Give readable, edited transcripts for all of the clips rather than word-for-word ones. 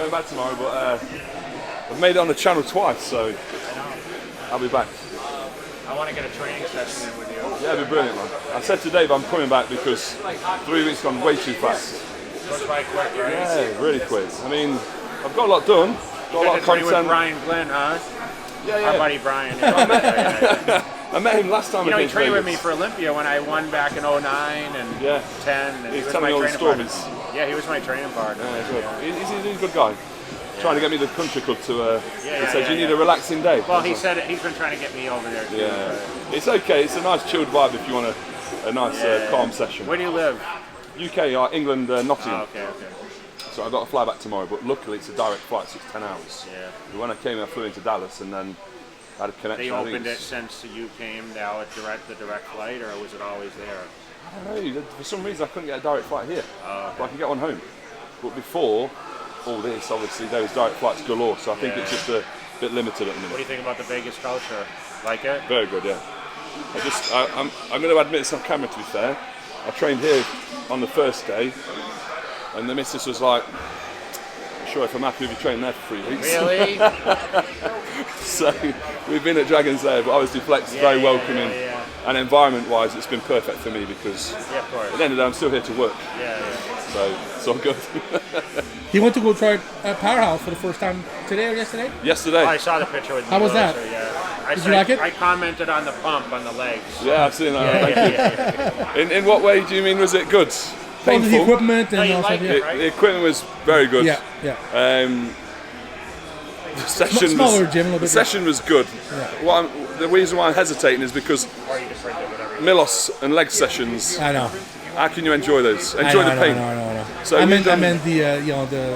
going back tomorrow, but I've made it on the channel twice, so I'll be back. I want to get a training session in with you. Yeah, it'd be brilliant, man. I said to Dave I'm coming back because 3 weeks gone way too fast. Goes by quick, right? Yeah, really quick. I mean, I've got a lot done. Got a lot of content. With Brian Glenn, huh? Yeah. Our buddy Brian. I met him last time. You know, he trained with me for Olympia when I won back in 09 and 10. And he was telling me all the stories. Yeah, he was my training partner. He's a good guy. Trying to get me to the country club to. He said you need a relaxing day. Well, he said he's been trying to get me over there too. Yeah, it's okay. It's a nice chilled vibe if you want a nice calm session. Where do you live? UK, England, Nottingham. Oh, okay. So I've got to fly back tomorrow, but luckily it's a direct flight, so it's 10 hours. Yeah. But when I came, I flew into Dallas and then had a connection. They opened it since you came now at the direct flight, or was it always there? I don't know. For some reason, I couldn't get a direct flight here, but I can get one home. But before all this, obviously, there was direct flights galore, so I think it's just a bit limited at the minute. What do you think about the Vegas culture? Like it? Very good, yeah. I'm going to admit this on camera, to be fair. I trained here on the first day, and the missus was like, "I'm sure if I'm happy with you training there for 3 weeks." Really? So we've been at Dragon's Lair, but obviously Flex is very welcoming, and environment-wise, it's been perfect for me because of course. at the end of the day, I'm still here to work. So it's all good. He went to go try Powerhouse for the first time today or yesterday? Yesterday. I saw the picture with How was that? Did you like it? I commented on the pump on the legs. Yeah, I've seen that. In what way do you mean was it good? Painful? The equipment and all like that. right? The equipment was very good. The session smaller gym, a little bit. The session was good. The reason why I'm hesitating is because Milos and leg sessions. I know. How can you enjoy those? Enjoy the pain. No. So I meant the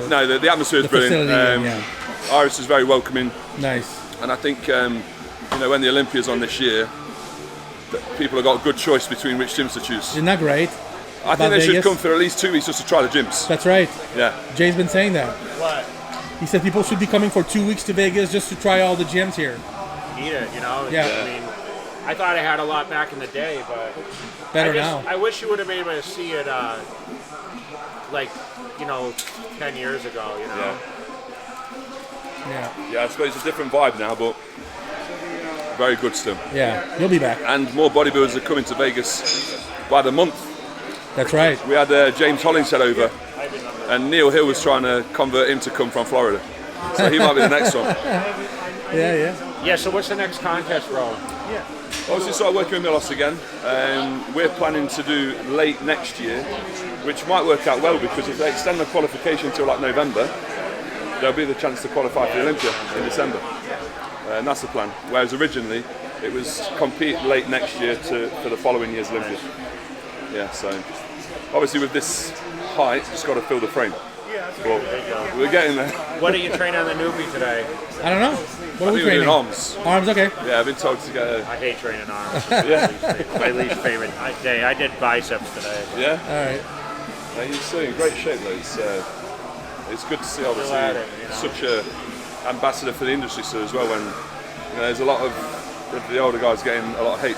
No, the atmosphere is brilliant. Iris is very welcoming. Nice. And I think when the Olympia's on this year, people have got a good choice between which gyms to choose. Isn't that great? I think they should come for at least 2 weeks just to try the gyms. That's right. Yeah. Jay's been saying that. What? He said people should be coming for 2 weeks to Vegas just to try all the gyms here. Need it, Yeah. I mean, I thought I had a lot back in the day, but better now. I wish you would have been able to see it, 10 years ago. Yeah, I suppose it's a different vibe now, but very good still. Yeah, you'll be back. And more bodybuilders are coming to Vegas by the month. That's right. We had James Hollingshead over, and Neil Hill was trying to convert him to come from Florida. So he might be the next one. Yeah. So what's the next contest, bro? Obviously started working with Milos again. We're planning to do late next year, which might work out well because if they extend the qualification until like November, there'll be the chance to qualify for the Olympia in December. And that's the plan. Whereas originally, it was compete late next year for the following year's Olympia. Yeah, so obviously with this height, just got to fill the frame. Well, we're getting there. What are you training on the Neubie today? I don't know. What are we training? Doing arms. Arms, okay. Yeah, I've been told to get I hate training arms. My least favorite day. I did biceps today. Yeah? All right. He's still in great shape though. It's good to see obviously such a ambassador for the industry so as well when there's a lot of the older guys getting a lot of hate.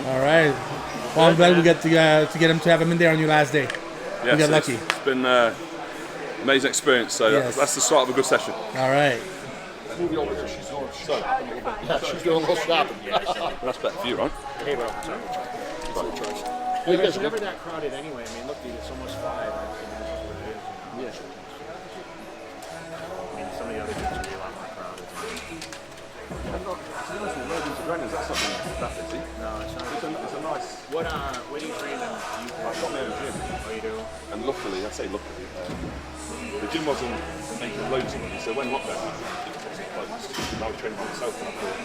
All right. Well, I'm glad we get to get him to have him in there on your last day. Yeah, we got so lucky. It's been an amazing experience. So that's the start of a good session. All right. Movie over there. She's doing she's doing a little shopping. That's better for you, right? Hey, bro. It's never that crowded anyway. I mean, look, dude, it's almost 5. Yeah. I mean, some of the other gyms would be a lot more crowded. That's not that busy. No, it's not. It's a nice. What do you train them? I've got my own gym. Oh, you do? And luckily, I say luckily, the gym wasn't making loads of money, so when lockdown happened, it wasn't closed. I was training by myself and I thought,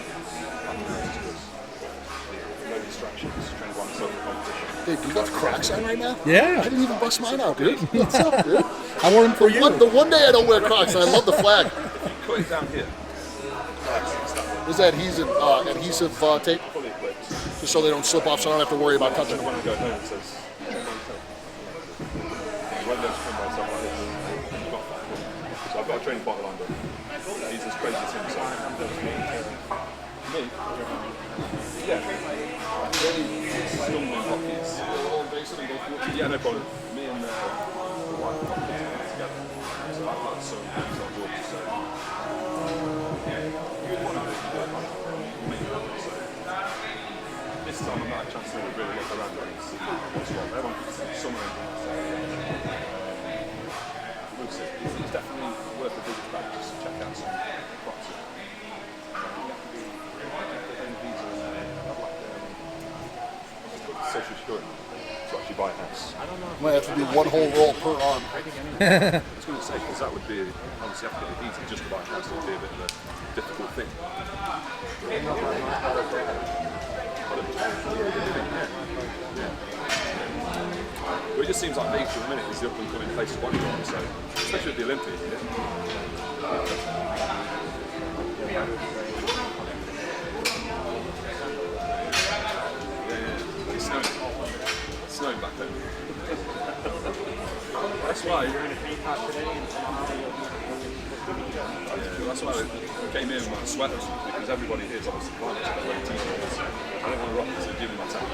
no distractions, training by myself for competition. Dude, you got the Crocs on right now? Yeah. I didn't even bust mine out, dude. What's up, dude? I wore them for you. The one day I don't wear Crocs, and I love the flag. If you cut it down here, Is that adhesive tape? Just so they don't slip off, so I don't have to worry about touching them. when I go home, it says, when those come by stuff like this, you've got that. So I've got a training partner lined up. He's as crazy as him, so. Me? Yeah. Really stumbling blockies. Yeah, no problem. Me and the wife got together. so good. So, this time I've not had a chance to really look around and see what's what. Everyone keeps saying summer. We'll see. It's definitely worth a visit back just to check out some property. Social security to actually buy a house. I don't know. Might have to do one whole roll per arm. I was going to say, because that would be, obviously after the deeds, just to buy a house would be a bit of a difficult thing. Well, it just seems like Leeds at the minute is the up and coming place to watch on, so especially with the Olympics. It's snowing back home. That's why. That's why I came here with my sweaters, because everybody here is obviously climbing, so they're wearing t-shirts. I don't want to rock to the gym in my tank.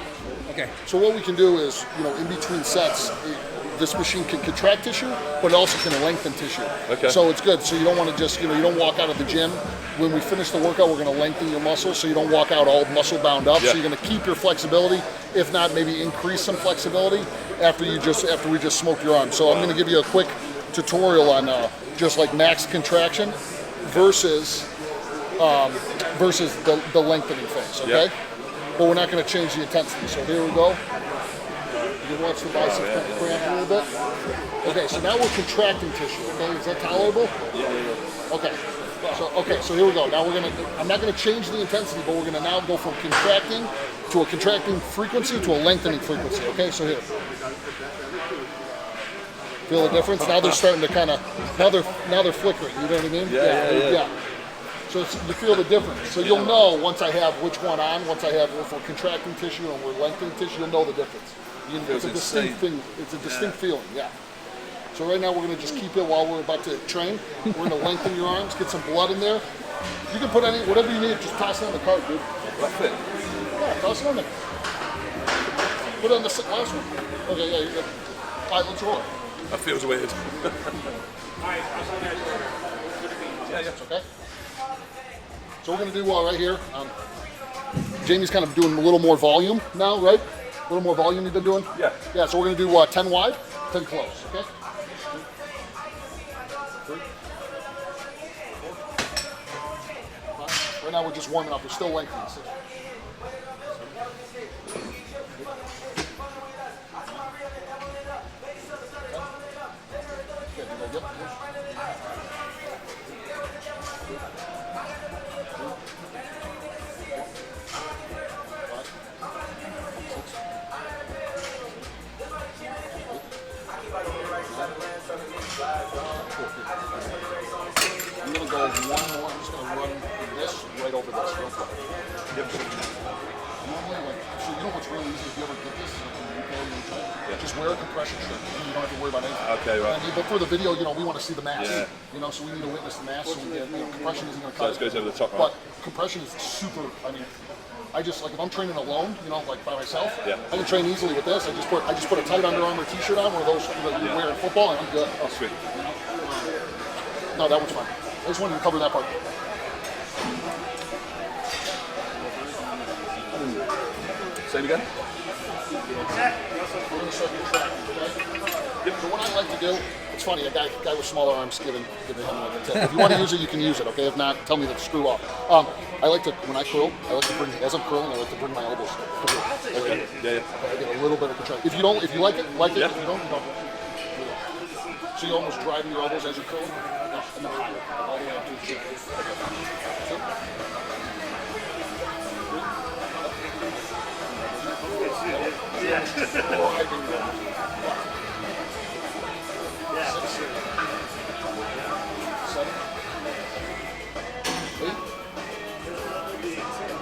Okay. So what we can do is, in between sets, this machine can contract tissue, but it also can lengthen tissue. Okay. So it's good. So you don't want to just, you don't walk out of the gym. When we finish the workout, we're going to lengthen your muscles, so you don't walk out all muscle bound up. Yeah. So you're going to keep your flexibility, if not maybe increase some flexibility after we just smoke your arm. So I'm going to give you a quick tutorial on just like max contraction versus the lengthening phase. Okay. Yeah. But we're not going to change the intensity. So here we go. You watch the biceps cramp a little bit. Okay, so now we're contracting tissue. Okay, is that tolerable? Yeah. Okay. So here we go. Now I'm not gonna change the intensity, but we're gonna now go from contracting to a contracting frequency to a lengthening frequency. Okay, so here. Feel the difference? Now they're starting to now they're flickering. You know what I mean? Yeah. So you feel the difference. So you'll know once I have which one on. If we're contracting tissue and we're lengthening tissue, you'll know the difference. It's a distinct thing. It's a distinct feeling. Yeah. So right now we're going to just keep it while we're about to train. We're going to lengthen your arms, get some blood in there. You can put whatever you need. Just toss it on the cart, dude. That's it. Yeah, toss it on there. Put it on the last one. Okay, yeah, you're good. All right, let's roll it. That feels weird. Yeah. Okay. So we're going to do right here. Jamie's kind of doing a little more volume now, right? A little more volume you've been doing? Yeah. Yeah, so we're going to do 10 wide, 10 close, okay? 3, 4, 5. Right now we're just warming up. We're still lengthening. I'm going to go one more. I'm just going to run this right over this real quick. Normally, so you know what's really easy if you ever get this? Just wear a compression shirt. You don't have to worry about anything. Okay, right. But for the video, we want to see the mass. Yeah. So we need to witness the mass. So we get, compression isn't going to cut So it goes over the top, right? But compression is super. I just if I'm training alone, like by myself, I can train easily with this. I just put a tight Under Armour t-shirt on, one of those that you wear in football, and I'm good. Oh, sweet. No, that one's fine. I just wanted to cover that part. Same again? We're going to start contracting, okay? So what I like to do, it's funny, a guy with smaller arms giving him like a tip. If you want to use it, you can use it, okay? If not, tell me to screw off. I like to, when I curl, as I'm curling, I like to bring my elbows through. Okay? Yeah. I get a little bit of contraction. If you like it. Yeah. If you don't, you don't. So you almost driving your elbows as you're curling, and then higher, all the way up to the chin. Yeah. 6, 7, 8,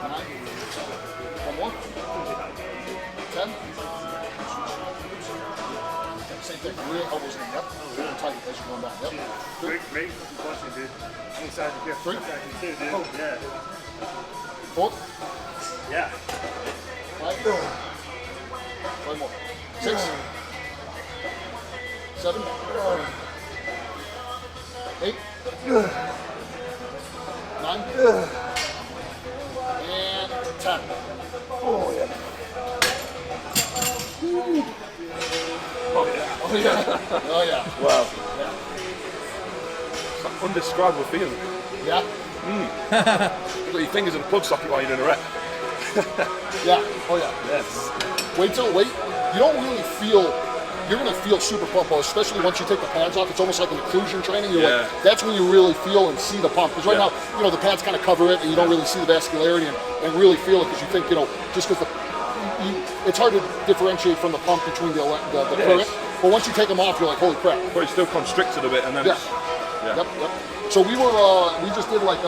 9, 10. One more. 10. Same thing. Real elbows in. Yep. Real tight as you're going down. Yep. Great question, dude. I'm excited to hear 3. too, dude. Yeah. 4. Yeah. 5. 5 more. 6. 7. 8, 9, and 10. Oh yeah. Oh yeah. Oh yeah. Wow. Yeah. It's an undescribable feeling. Yeah. You've got your fingers in a plug socket while you're doing a rep. Yeah. Oh yeah. Yes. Wait. You don't really feel. You're gonna feel super pump, especially once you take the pads off. It's almost like an occlusion training. You're like, that's when you really feel and see the pump. Because right now, the pads kind of cover it, and you don't really see the vascularity and really feel it because you think, just because it's hard to differentiate from the pump between the current. But once you take them off, you're like, holy crap. But it's still constricted a bit, and then Yep. So we just did like,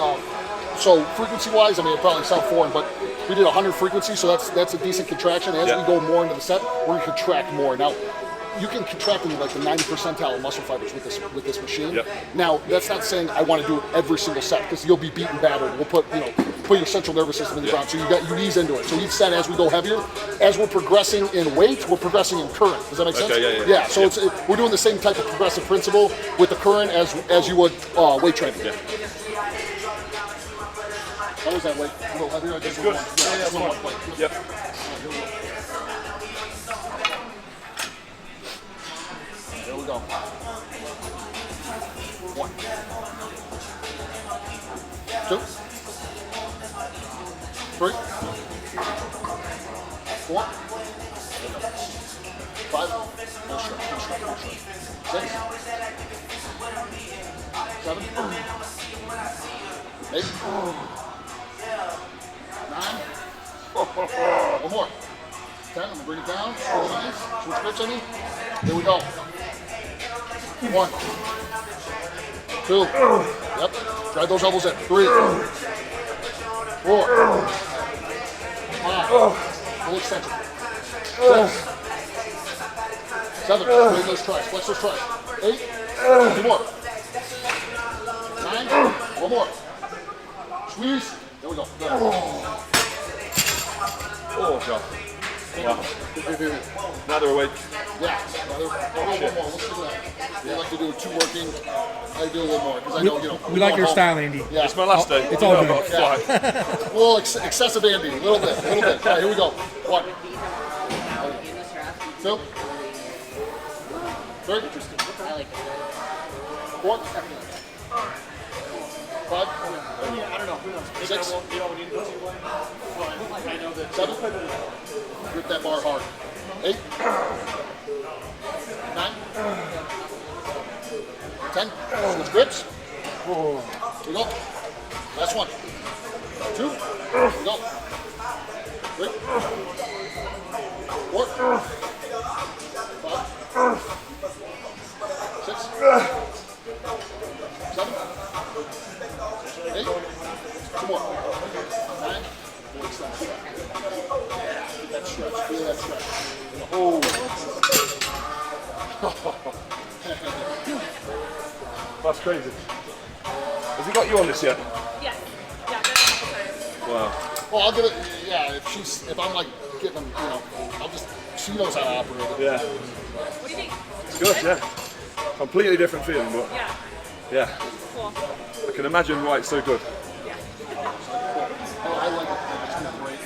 so frequency-wise, I mean, it probably sounds foreign, but we did 100 frequencies, so that's a decent contraction. As we go more into the set, we're gonna contract more. Now, you can contract in like the 90th percentile of muscle fibers with this machine. Yep. Now, that's not saying I want to do it every single set because you'll be beaten battered. We'll put your central nervous system in the ground, so you ease into it. So each set, as we go heavier, as we're progressing in weight, we're progressing in current. Does that make sense? Okay, yeah. So we're doing the same type of progressive principle with the current as you would weight training. Yeah. How was that weight? A little heavier? I guess. Good. Just one plate. Yep. There we go. 1, 2, 3, 4, 5, no stretch. 6, 7, 8, 9, one more. 10, I'm gonna bring it down. Switch grips on me. Here we go. 1, 2, yep. Drive those elbows in. 3, 4, 5, full extension. 6, 7, bring those tries, flex those tries. 8, 2 more. 9, one more. Squeeze. There we go. Oh god. Wow. Now they're awake. Yeah. One more. Let's do that. They like to do 2 working. I do a little more because I know, We like your style, Andy. Yeah. It's my last day. It's all I've good. got to fly. Well, excessive Andy. A little bit. All right, here we go. 1, 2, 3, 4, 5, 6, 7. Grip that bar hard. 8, 9, 10. Switch grips. Here we go. Last one. 2. Here we go. 3, 4, 5, 6, 7, 8. 2 more. 9. Get that stretch. Feel that stretch. Oh. That's crazy. Has he got you on this yet? Yeah. Yeah, that's a couple times. Wow. Well, I'll give it. Yeah, if I'm like getting them, she knows how to operate it. Yeah. What do you think? It's good, yeah. Completely different feeling, but Yeah. yeah. Cool. I can imagine why it's so good. Yeah. Oh, I like it. It's been great.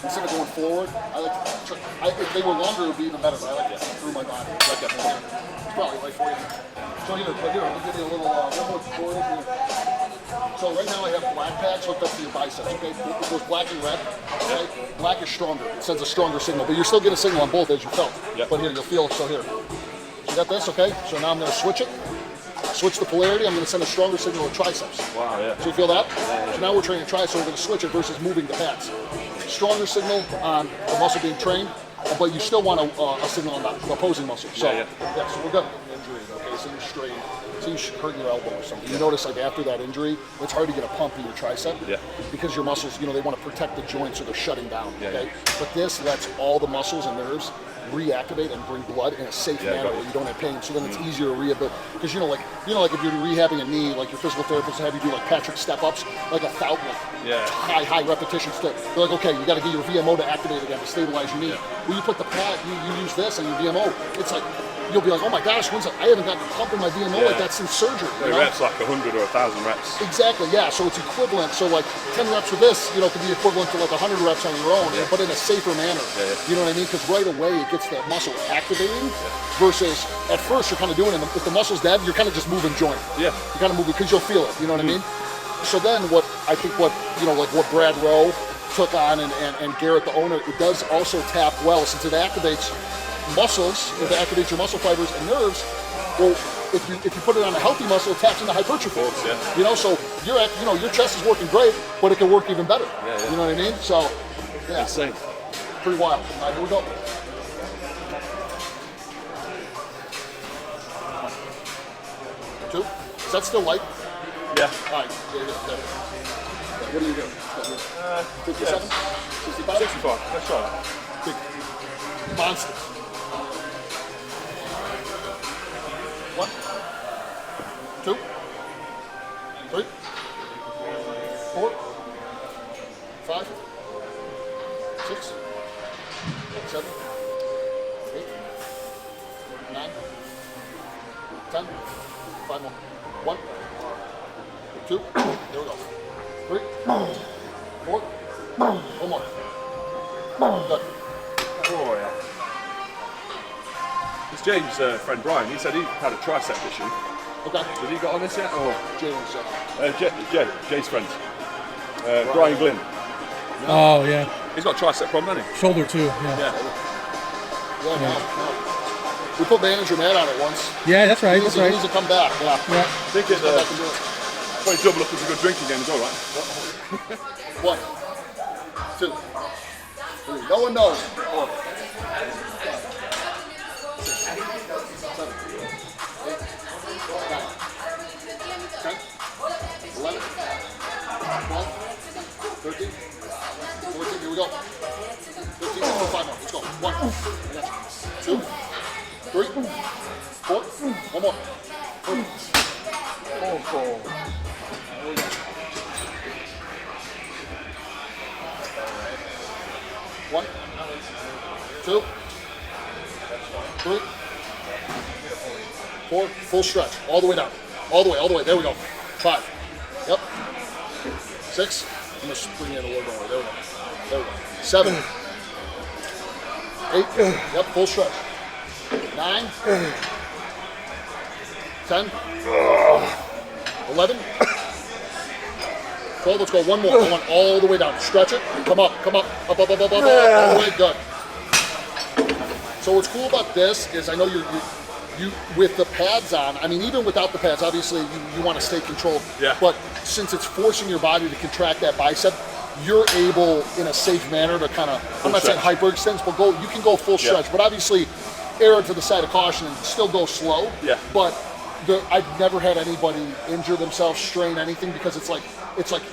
Instead of going forward, I like to try. If they were longer, it would be even better. But I like to through my body. I like that. It's probably right for you. So here, I'll give you a little one more tutorial here. So right now I have black pads hooked up to your biceps. Okay, it goes black and red. Okay, black is stronger. It sends a stronger signal, but you're still getting a signal on both as you felt. Yep. But here, you'll feel it. So here, you got this. Okay. So now I'm going to switch it. Switch the polarity. I'm going to send a stronger signal to triceps. Wow, yeah. So you feel that? So now we're training triceps. So we're going to switch it versus moving the pads. Stronger signal on the muscle being trained, but you still want a signal on the opposing muscle. So yeah, so we're good. Injuries, okay? So you're straight. So you hurt your elbow or something. You notice like after that injury, it's hard to get a pump in your tricep because your muscles, they want to protect the joints, so they're shutting down. Okay, but this lets all the muscles and nerves reactivate and bring blood in a safe manner where you don't have pain. So then it's easier to rehabilitate. Because like if you're rehabbing a knee, like your physical therapist will have you do like Patrick step-ups, like high repetitions. They're like, okay, you got to get your VMO to activate again to stabilize your knee. When you put the pad, you use this on your VMO, it's like, you'll be like, oh my gosh, I haven't gotten a pump in my VMO like that since surgery. The reps like 100 or 1,000 reps. Exactly, yeah. So it's equivalent. So like 10 reps with this, could be equivalent to like 100 reps on your own, but in a safer manner. You know what I mean? Because right away it gets the muscle activating. Versus at first you're kind of doing it. If the muscle's dead, you're kind of just moving joint. Yeah. You're kind of moving because you'll feel it. You know what I mean? So then what I think what Brad Rowe took on and Garrett the owner, it does also tap well since it activates muscles, it activates your muscle fibers and nerves. Well, if you put it on a healthy muscle, it taps into hypertrophy. So your chest is working great, but it can work even better. You know what I mean? So yeah, insane. Pretty wild. All right, here we go. Two. Is that still light? Yeah. All right. There. What do you do? 57? 65? 65. Let's try that. Big monsters. 1, 2, 3, 4, 5, 6, 7, 8, 9, 10. 5 more. 1, 2. There we go. 3, 4. 1 more. Good. Oh, yeah. It's James' friend Brian. He said he had a tricep issue. Okay. Has he got on this yet? Or James. Jay's friend. Brian Glynn. Oh, yeah. He's got a tricep problem, hasn't he? Shoulder, too. Yeah. No. We put manager Matt on it once. Yeah, that's right. He needs to come back. Yeah. Yeah. I think it's probably double up as a good drinking game as well, right? 1, 2, 3. No one knows. 4, 7, 8, 9, 10, 11, 12, 13, 14. Here we go. 15, 5 more. Let's go. 1, 2, 3, 4. 1 more. One, 2, 3, 4. Full stretch. All the way down. All the way. There we go. 5. Yep. 6. I'm going to bring in a little more. There we go. 7. 8. Yep. Full stretch. 9. 10. 11. 12. Let's go. One more. I want all the way down. Stretch it. Come up. Up. All the way. Good. So what's cool about this is I know you with the pads on, I mean, even without the pads, obviously you want to stay controlled. Yeah. But since it's forcing your body to contract that bicep, you're able in a safe manner to kind of, I'm not saying hyperextend, but you can go full stretch. But obviously, err to the side of caution and still go slow. Yeah. But I've never had anybody injure themselves, strain anything, because it's like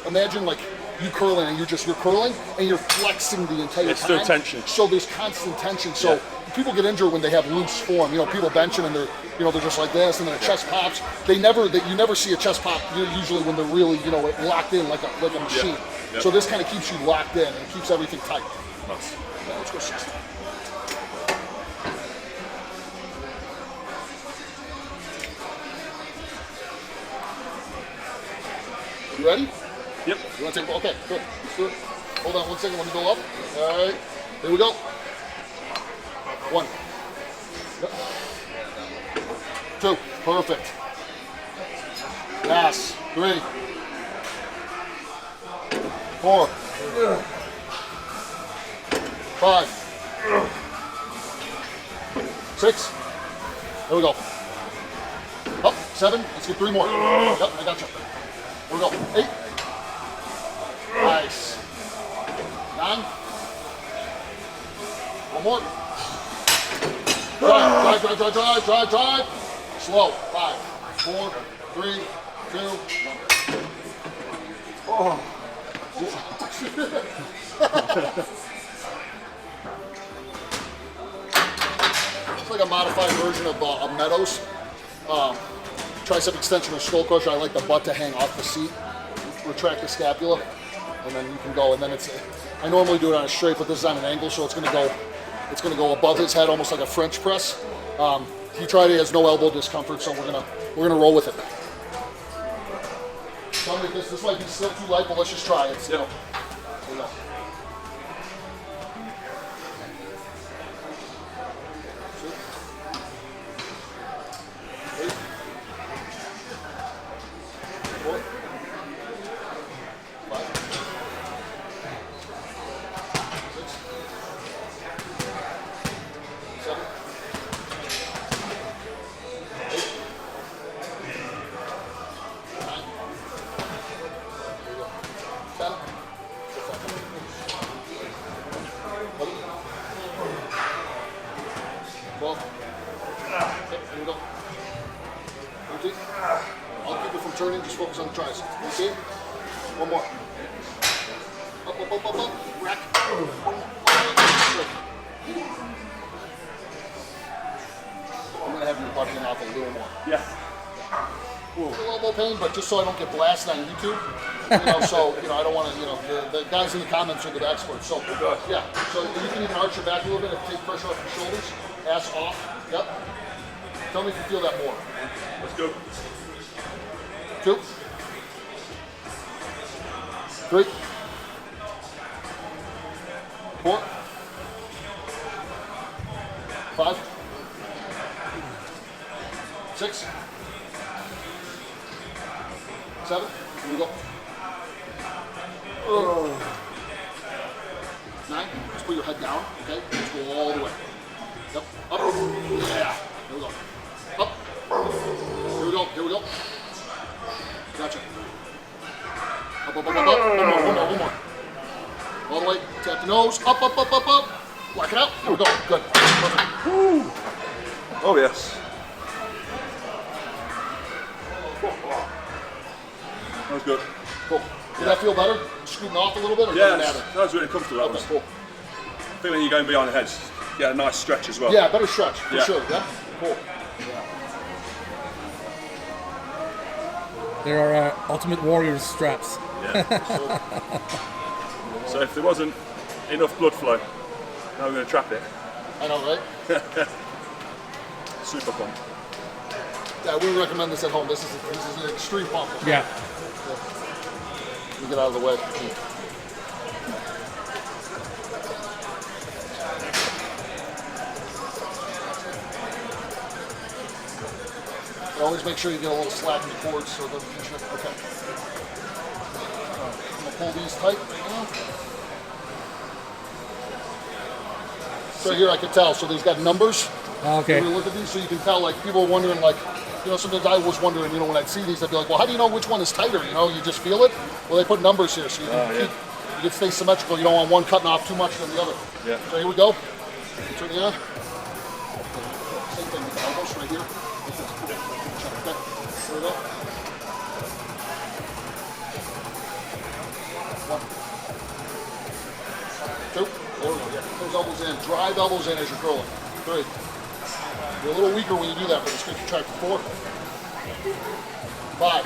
imagine like you curling and you're curling and you're flexing the entire time. It's still tension. So there's constant tension. So people get injured when they have loose form. People benching and they're just like this, and then the chest pops. You never see a chest pop usually when they're really locked in like a machine. Yeah. So this kind of keeps you locked in and keeps everything tight. Nice. Yeah, let's go 60. You ready? Yep. You want to take? Okay, good. Let's do it. Hold on 1 second. Let me go up. All right. Here we go. 1. Yep. 2. Perfect. Yes. 3. 4. 5. 6. There we go. Up. 7. Let's get 3 more. Yep, I got you. Here we go. 8. Nice. 9. 1 more. Drive. Slow. 5, 4, 3, 2, 1. Oh. It's like a modified version of Meadows. Tricep extension or skull crusher. I like the butt to hang off the seat. Retract the scapula, and then you can go. And then I normally do it on a straight, but this is on an angle, so it's going to go It's going to go above his head, almost like a French press. He tried it, has no elbow discomfort, so we're gonna roll with it. Tell me if this might be still too light, but let's just try it. Here we go. I'll keep it from turning, just focus on the triceps. You see? One more. Up. Rack. I'm going to have you butting off a little more. Yeah. A little elbow pain, but just so I don't get blasted on YouTube. I don't want to, the guys in the comments are the experts. So, yeah. So you can even arch your back a little bit and take pressure off your shoulders. Ass off. Yep. Tell me if you feel that more. Let's go. 2, 3, 4, 5, 6, 7. Here we go. 9. Just put your head down. Okay. Let's go all the way. Yep. Up. Yeah. Here we go. Up. Here we go. Gotcha. Up. One more. All the way. Tap the nose. Up. Black it out. Here we go. Good. Perfect. Woo. Oh, yes. That was good. Cool. Did that feel better? Scooting off a little bit? Or Yeah, doesn't matter? that was really comfortable. That was Cool. feeling you're going behind the head. Yeah, a nice stretch as well. Yeah, better stretch, for Yeah. sure. Yeah. Cool. There are Ultimate Warriors straps. So if there wasn't enough blood flow, now we're going to trap it. I know, right? Super fun. Yeah, we recommend this at home. This is an extreme pump. Yeah. Let me get out of the way. And always make sure you get a little slack in the cords so it doesn't pinch it. Okay. I'm going to pull these tight right now. So here I can tell. So these got numbers. Okay. When you look at these, so you can tell, like, people are wondering, like, sometimes I was wondering, when I'd see these, I'd be like, well, how do you know which one is tighter? You just feel it? Well, they put numbers here, so you can stay symmetrical. You don't want one cutting off too much than the other. Yeah. So here we go. Turn it on. Same thing with the elbows right here. Okay. Here we go. 1, 2. There we go. Yeah. Those elbows in. Drive elbows in as you're curling. 3. You're a little weaker when you do that, but it's good to try for 4. 5.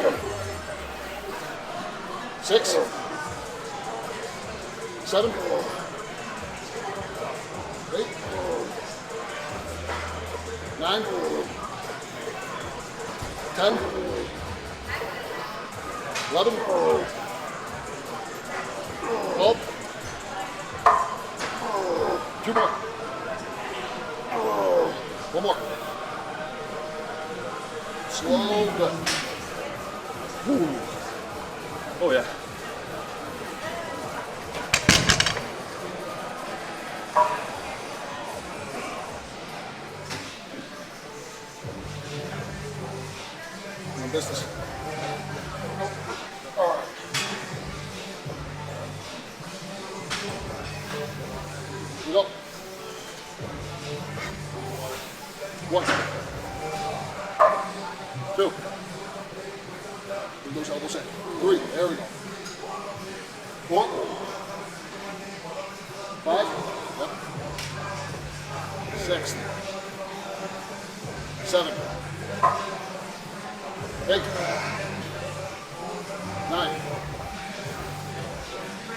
6. 7. 8. 9. 10. 11. 12. 2 more. 1 more. Slow, good. Ooh. Oh, yeah. No business. All right. Here we go. 1. 2. Bring those elbows in. 3. There we go. 4. 5. Yep. 6. 7. 8. 9.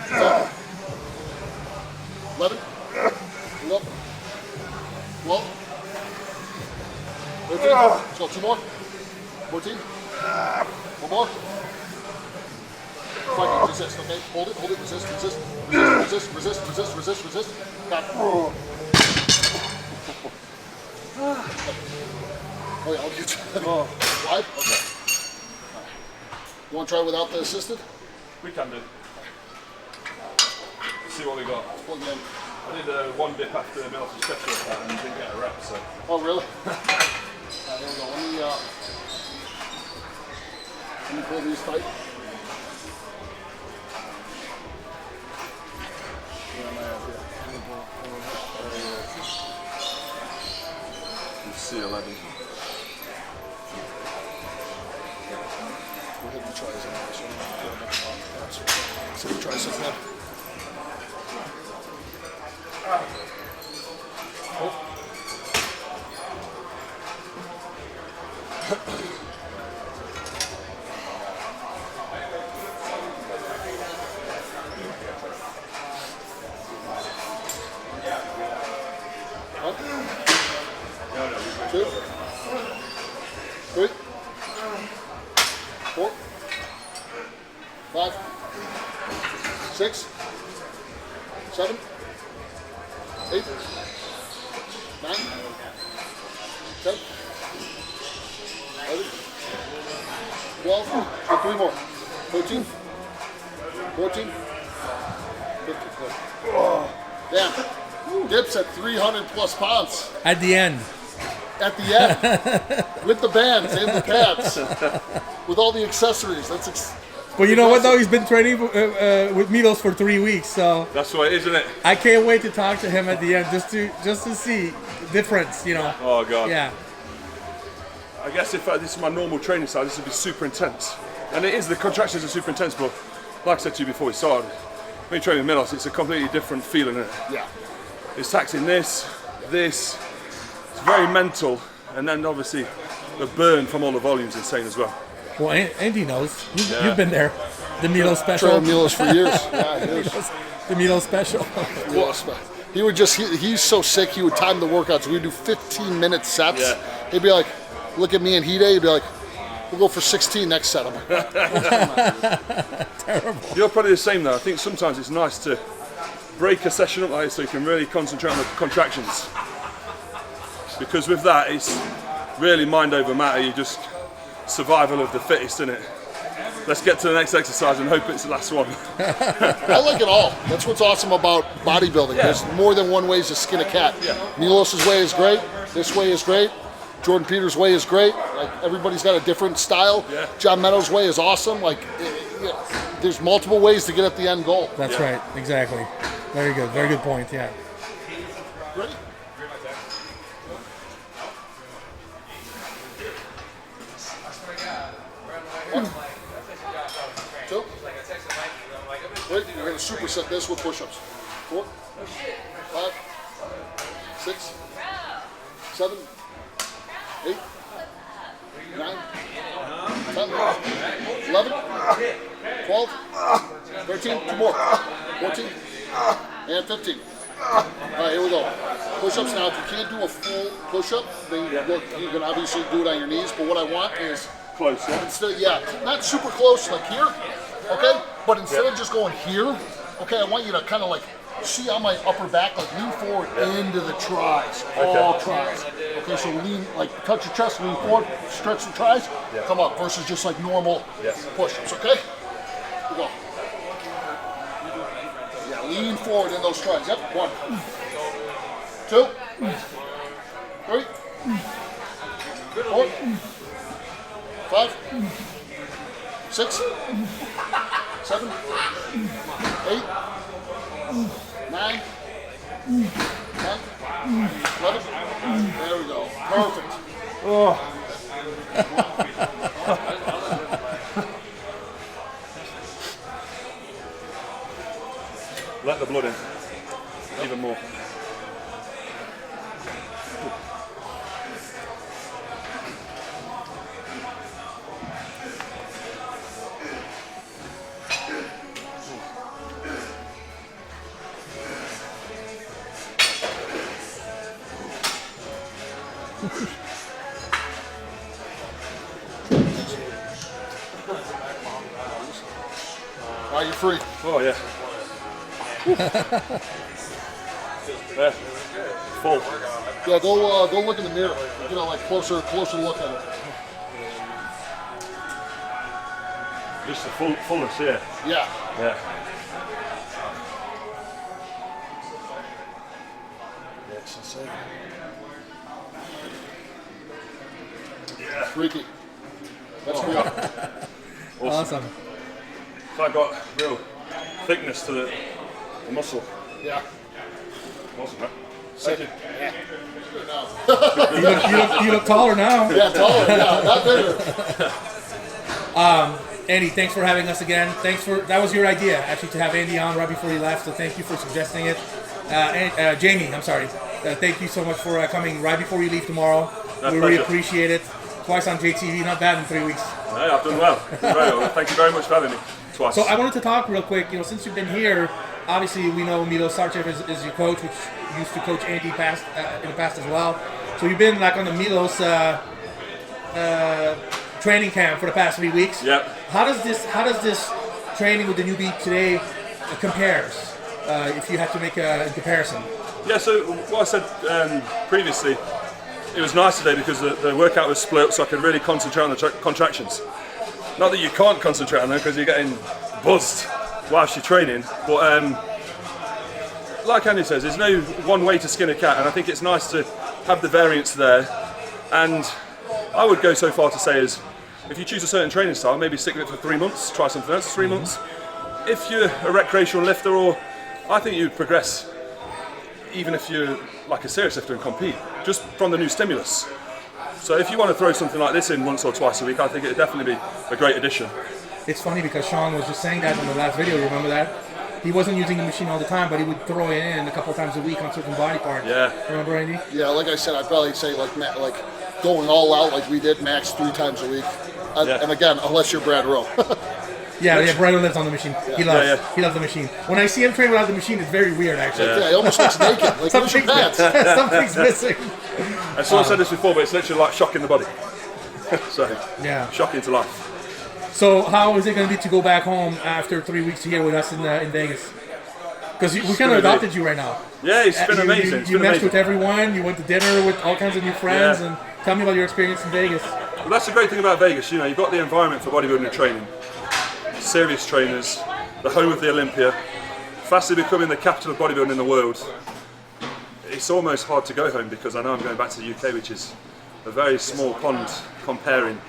10. 11. Here we go. Let's go, 2 more. 14. 1 more. Fight, resist, okay? Hold it, resist. Got it. Oh yeah, I'll get you. Wide? Okay. You want to try without the assisted? We can do. See what we got. Plug in. I did one dip after Milos Sarcev and didn't get a rep, so. Oh, really? Here we go. Let me pull these tight. C11. We'll hit the tries anyway, so we try something. Two, 3, 4, 5, 6, 7, 8, 9, 10, 11, 12, so 3 more. 13, 14, 15. Damn. Dips at 300 plus pounds. At the end. At the end, with the bands and the pads, with all the accessories. That's But you know what though? He's been training with Milos for 3 weeks, so That's what it is, isn't it? I can't wait to talk to him at the end just to see the difference. You know? Oh God. Yeah. I guess if this is my normal training style, this would be super intense. And it is, the contractions are super intense, but like I said to you before we started, when you train with Milos, it's a completely different feeling, isn't it? yeah. It's taxing this. It's very mental, and then obviously the burn from all the volumes is insane as well. Well, Andy knows. You've been there. The Milos special. Trained Milos for years. Yeah, years. The Milos special. He would just, he's so sick, he would time the workouts. We'd do 15-minute sets. Yeah. He'd be like, look at me in heat day, he'd be like, we'll go for 16 next set. I'm like, Terrible. You're probably the same though. I think sometimes it's nice to break a session up like this so you can really concentrate on the contractions. Because with that, it's really mind over matter. You just survival of the fittest, isn't it? Let's get to the next exercise and hope it's the last one. I like it all. That's what's awesome about bodybuilding. Yeah. There's more than one way to skin a cat. Yeah. Milos' way is great. This way is great. Jordan Peters' way is great. Like, everybody's got a different style. Yeah. John Meadows' way is awesome. Like, there's multiple ways to get at the end goal. That's right. Exactly. Very good. Very good point. Yeah. Ready? One, 2, 3. We're going to superset this with push-ups. 4, 5, 6, 7, 8, 9, 10, 11, 12, 13, 2 more, 14, and 15. All right, here we go. Push-ups now. If you can't do a full push-up, then you can obviously do it on your knees. But what I want is Close, yeah? instead, not super close like here, okay? But instead of just going here, okay, I want you to kind of like see on my upper back, like lean forward into the tris, all tris. Okay, so lean, like touch your chest, lean forward, stretch the tris, come up versus just like normal push-ups, okay? Here we go. Yeah, lean forward in those tris. Yep, 1, 2, 3, 4, 5, 6, 7, 8, 9, 10, 11. There we go. Perfect. Let the blood in. Even more. All right, you're free. Oh yeah. Yeah. Full. Yeah, go look in the mirror. Get a like closer look at it. Just the fullness, yeah. Yeah. Yeah. Yeah, it's insane. Yeah. Freaky. That's real. Awesome. So I got real thickness to the muscle. Yeah. Awesome, man. Thank you. You look taller now. Yeah, taller. Yeah, not bigger. Andy, thanks for having us again. That was your idea, actually, to have Andy on right before he left, so thank you for suggesting it. Jamie, I'm sorry. Thank you so much for coming right before you leave tomorrow. We really appreciate it. Twice on JTV, not bad in 3 weeks. Hey, I've done well. Very well. Thank you very much for having me. Twice. So I wanted to talk real quick. Since you've been here, obviously we know Milos Sarcev is your coach, which used to coach Andy in the past as well. So you've been like on the Milos training camp for the past 3 weeks. Yep. How does this training with the Neubie today compares? If you have to make a comparison. Yeah. So what I said previously, it was nice today because the workout was split, so I could really concentrate on the contractions. Not that you can't concentrate on them because you're getting buzzed whilst you're training, but like Andy says, there's no one way to skin a cat, and I think it's nice to have the variance there. And I would go so far to say is, if you choose a certain training style, maybe stick with it for 3 months, try something else for 3 months. If you're a recreational lifter, or I think you'd progress, even if you're like a serious lifter and compete, just from the new stimulus. So if you want to throw something like this in once or twice a week, I think it'd definitely be a great addition. It's funny because Sean was just saying that in the last video, remember that? He wasn't using the machine all the time, but he would throw it in a couple times a week on certain body parts. Yeah. Remember, Andy? Yeah, like I said, I'd probably say like going all out like we did, max 3 times a week. Yeah. And again, unless you're Brad Rowe. Yeah, Brandon lives on the machine. He loves the machine. When I see him train without the machine, it's very weird, actually. Yeah, he almost looks naked. Like, where's your pants? Something's missing. I sort of said this before, but it's literally like shocking the body. So, Yeah. shocking to life. So how is it going to be to go back home after 3 weeks here with us in Vegas? Because we kind of adopted you right now. Yeah, it's been amazing. You meshed with everyone. You went to dinner with all kinds of new friends. And tell me about your experience in Vegas. Well, that's the great thing about Vegas. You've got the environment for bodybuilding and training. Serious trainers, the home of the Olympia, fastly becoming the capital of bodybuilding in the world. It's almost hard to go home because I know I'm going back to the UK, which is a very small pond comparing.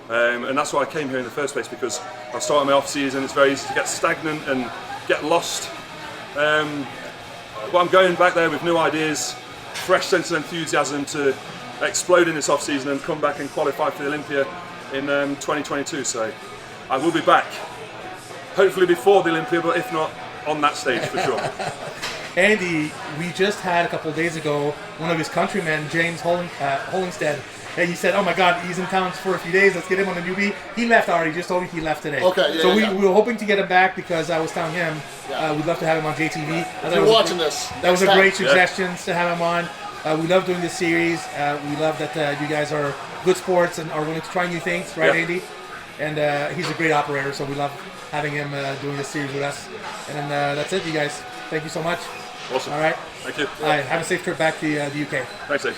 And that's why I came here in the first place, because I've started my off season. It's very easy to get stagnant and get lost. But I'm going back there with new ideas, fresh sense of enthusiasm to explode in this off season and come back and qualify for the Olympia in 2022. So I will be back. Hopefully before the Olympia, but if not, on that stage for sure. Andy, we just had a couple of days ago one of his countrymen, James Hollingstead, and he said, "Oh my God, he's in town for a few days. Let's get him on the Neubie." He left already. Just told me he left today. Okay, yeah, so yeah. we were hoping to get him back because I was telling him we'd love to have him on JTV. If you're watching this, That was a next time. great suggestion to have him on. We love doing this series. We love that you guys are good sports and are willing to try new things, right, Andy? And he's a great operator, so we love having him doing this series with us. And that's it, you guys. Thank you so much. Awesome. All right. Thank you. All right. Have a safe trip back to the UK. Thanks, Dave.